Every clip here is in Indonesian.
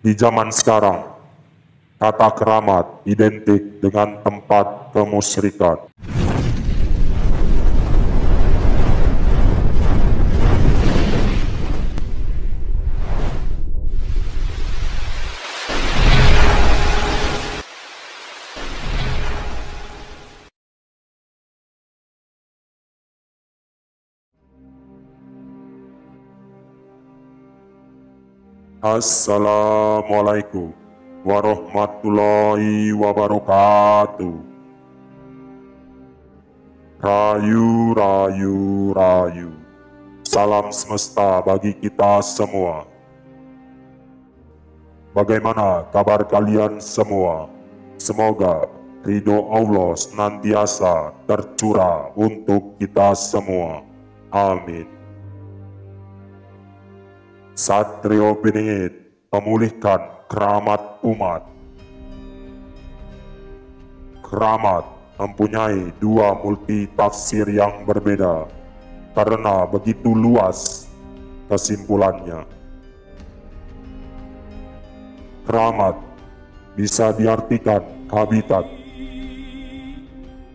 Di zaman sekarang, kata keramat identik dengan tempat kemusyrikan. Assalamualaikum warahmatullahi wabarakatuh. Rayu, rayu, rayu. Salam semesta bagi kita semua. Bagaimana kabar kalian semua? Semoga ridho Allah senantiasa tercurah untuk kita semua. Amin. Satrio Beningit memulihkan keramat umat. Keramat mempunyai dua multi tafsir yang berbeda karena begitu luas kesimpulannya. Keramat bisa diartikan habitat,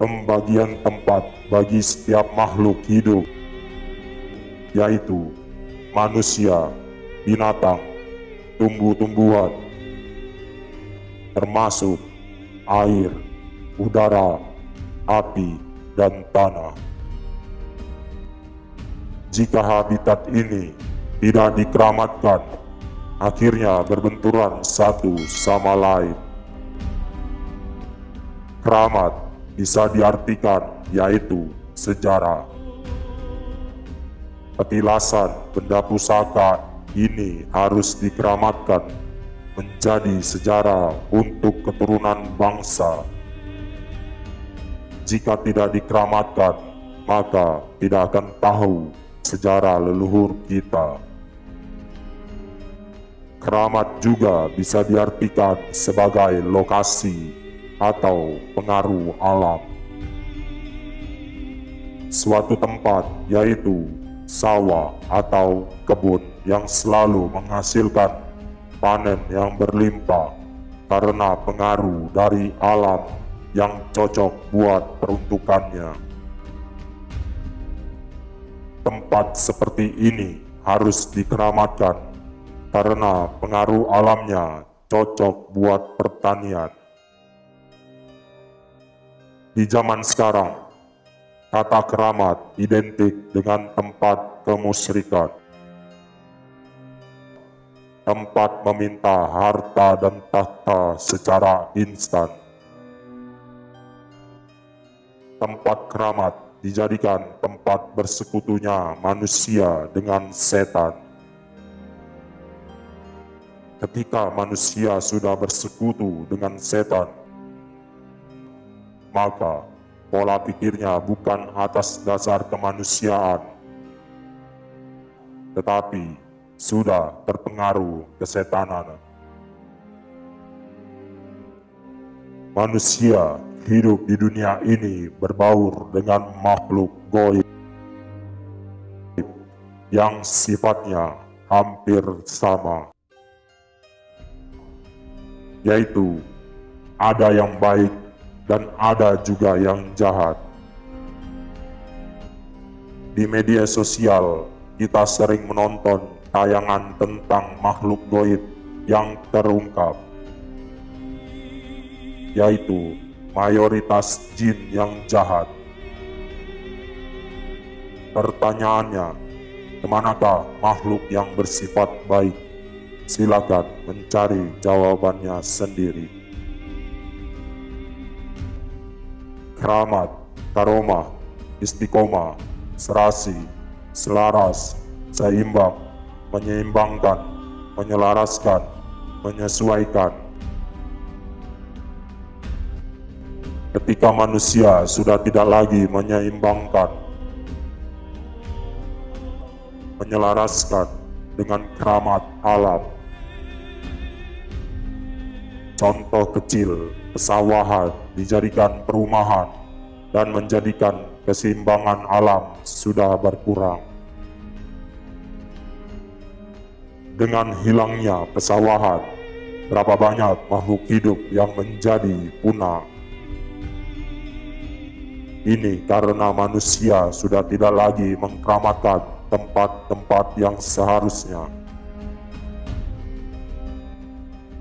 pembagian tempat bagi setiap makhluk hidup, yaitu manusia, binatang, tumbuh-tumbuhan, termasuk air, udara, api, dan tanah. Jika habitat ini tidak dikeramatkan, akhirnya berbenturan satu sama lain. Keramat bisa diartikan yaitu sejarah. Petilasan benda pusaka ini harus dikeramatkan menjadi sejarah untuk keturunan bangsa. Jika tidak dikeramatkan, maka tidak akan tahu sejarah leluhur kita. Keramat juga bisa diartikan sebagai lokasi atau pengaruh alam. Suatu tempat yaitu sawah atau kebun yang selalu menghasilkan panen yang berlimpah karena pengaruh dari alam yang cocok buat peruntukannya. Tempat seperti ini harus dikeramatkan karena pengaruh alamnya cocok buat pertanian. Di zaman sekarang, kata keramat identik dengan tempat kemusyrikan. Tempat meminta harta dan tahta secara instan. Tempat keramat dijadikan tempat bersekutunya manusia dengan setan. Ketika manusia sudah bersekutu dengan setan, maka pola pikirnya bukan atas dasar kemanusiaan, tetapi sudah terpengaruh kesetanan. Manusia hidup di dunia ini berbaur dengan makhluk gaib yang sifatnya hampir sama, yaitu ada yang baik dan ada juga yang jahat. Di media sosial, kita sering menonton tayangan tentang makhluk gaib yang terungkap, yaitu mayoritas jin yang jahat. Pertanyaannya, kemanakah makhluk yang bersifat baik? Silakan mencari jawabannya sendiri. Keramat, karomah, istiqomah, serasi, selaras, seimbang, menyeimbangkan, menyelaraskan, menyesuaikan. Ketika manusia sudah tidak lagi menyeimbangkan, menyelaraskan dengan keramat alam. Contoh kecil, pesawahan dijadikan perumahan dan menjadikan keseimbangan alam sudah berkurang. Dengan hilangnya pesawahan, Berapa banyak makhluk hidup yang menjadi punah. Ini karena manusia sudah tidak lagi mengkeramatkan tempat-tempat yang seharusnya.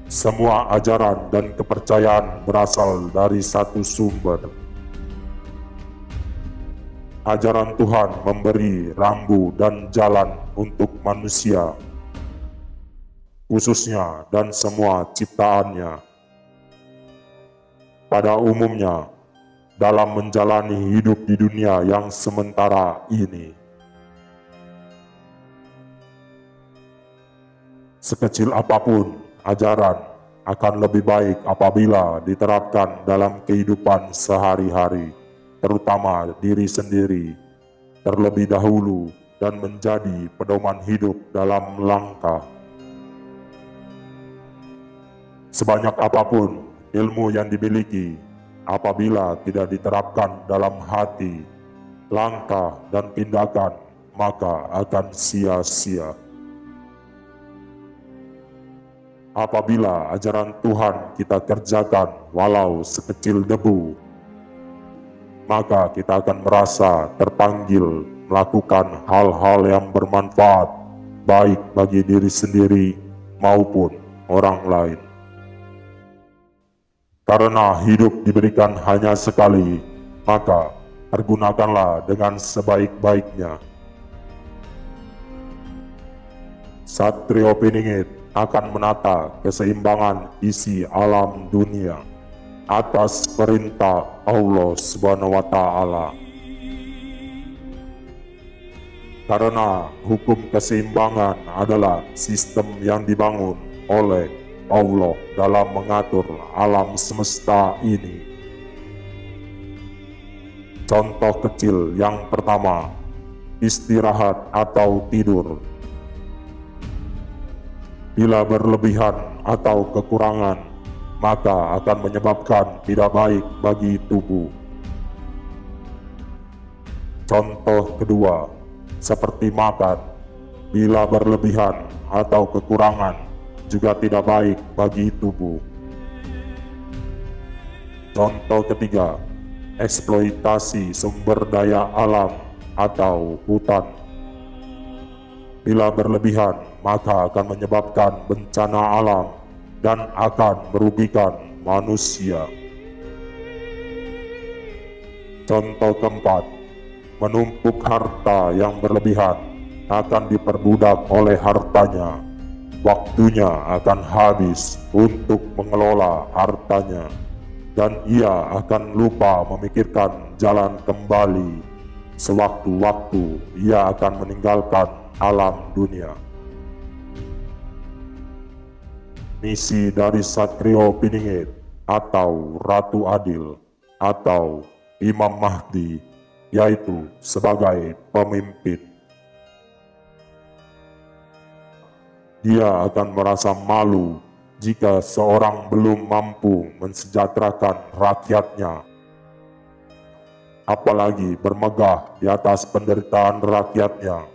Semua ajaran dan kepercayaan berasal dari satu sumber. Ajaran Tuhan memberi rambu dan jalan untuk manusia, khususnya dan semua ciptaannya. Pada umumnya, dalam menjalani hidup di dunia yang sementara ini, sekecil apapun ajaran akan lebih baik apabila diterapkan dalam kehidupan sehari-hari, terutama diri sendiri, terlebih dahulu dan menjadi pedoman hidup dalam langkah. Sebanyak apapun ilmu yang dimiliki, apabila tidak diterapkan dalam hati, langkah dan tindakan, maka akan sia-sia. Apabila ajaran Tuhan kita kerjakan walau sekecil debu, maka kita akan merasa terpanggil melakukan hal-hal yang bermanfaat, baik bagi diri sendiri maupun orang lain. Karena hidup diberikan hanya sekali, maka pergunakanlah dengan sebaik-baiknya. Satrio Piningit akan menata keseimbangan isi alam dunia atas perintah Allah Subhanahu wa Ta'ala. Karena hukum keseimbangan adalah sistem yang dibangun oleh Allah dalam mengatur alam semesta ini. Contoh kecil yang pertama, istirahat atau tidur. Bila berlebihan atau kekurangan, maka akan menyebabkan tidak baik bagi tubuh. Contoh kedua, seperti makan, bila berlebihan atau kekurangan juga tidak baik bagi tubuh. Contoh ketiga, eksploitasi sumber daya alam atau hutan. Bila berlebihan, maka akan menyebabkan bencana alam dan akan merugikan manusia. Contoh keempat, menumpuk harta yang berlebihan akan diperbudak oleh hartanya. Waktunya akan habis untuk mengelola hartanya, dan ia akan lupa memikirkan jalan kembali. Sewaktu-waktu ia akan meninggalkan alam dunia. Misi dari Satrio Piningit atau Ratu Adil atau Imam Mahdi, yaitu sebagai pemimpin. Dia akan merasa malu jika seorang belum mampu mensejahterakan rakyatnya, apalagi bermegah di atas penderitaan rakyatnya.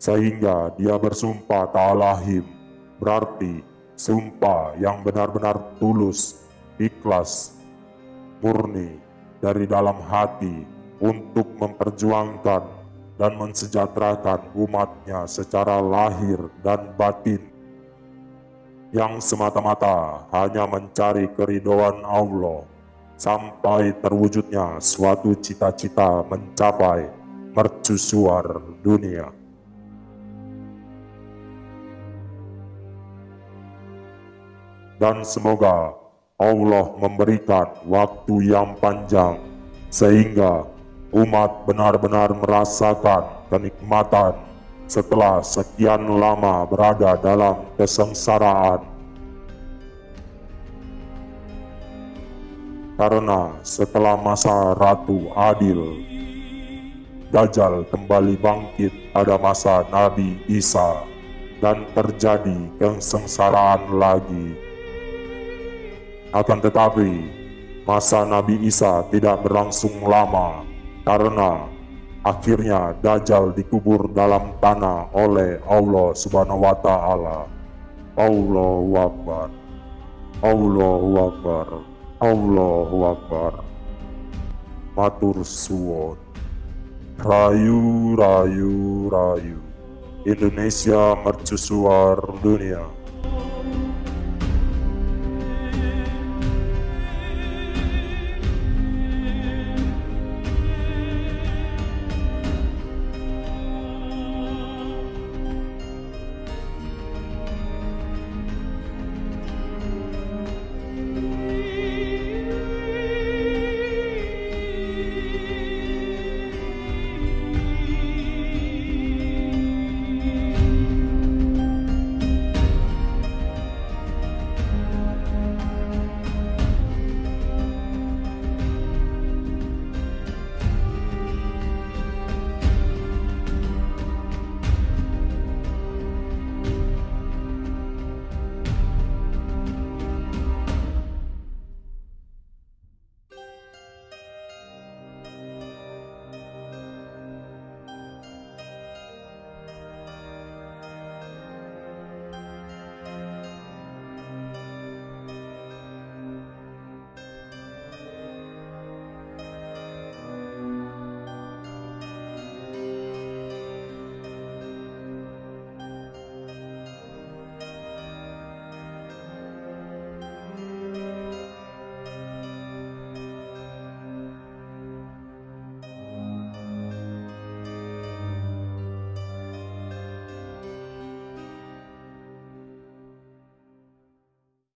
Sehingga dia bersumpah ta'alahim, berarti sumpah yang benar-benar tulus, ikhlas, murni dari dalam hati untuk memperjuangkan dan mensejahterakan umatnya secara lahir dan batin, yang semata-mata hanya mencari keridhaan Allah sampai terwujudnya suatu cita-cita mencapai mercusuar dunia. Dan semoga Allah memberikan waktu yang panjang sehingga umat benar-benar merasakan kenikmatan setelah sekian lama berada dalam kesengsaraan. Karena setelah masa Ratu Adil, Dajjal kembali bangkit pada masa Nabi Isa dan terjadi kesengsaraan lagi. Akan tetapi, masa Nabi Isa tidak berlangsung lama karena akhirnya Dajjal dikubur dalam tanah oleh Allah Subhanahu wa Ta'ala. Allahu Akbar. Allahu Akbar. Allahu Akbar. Matur suwun. Rayu, rayu, rayu. Indonesia mercusuar dunia.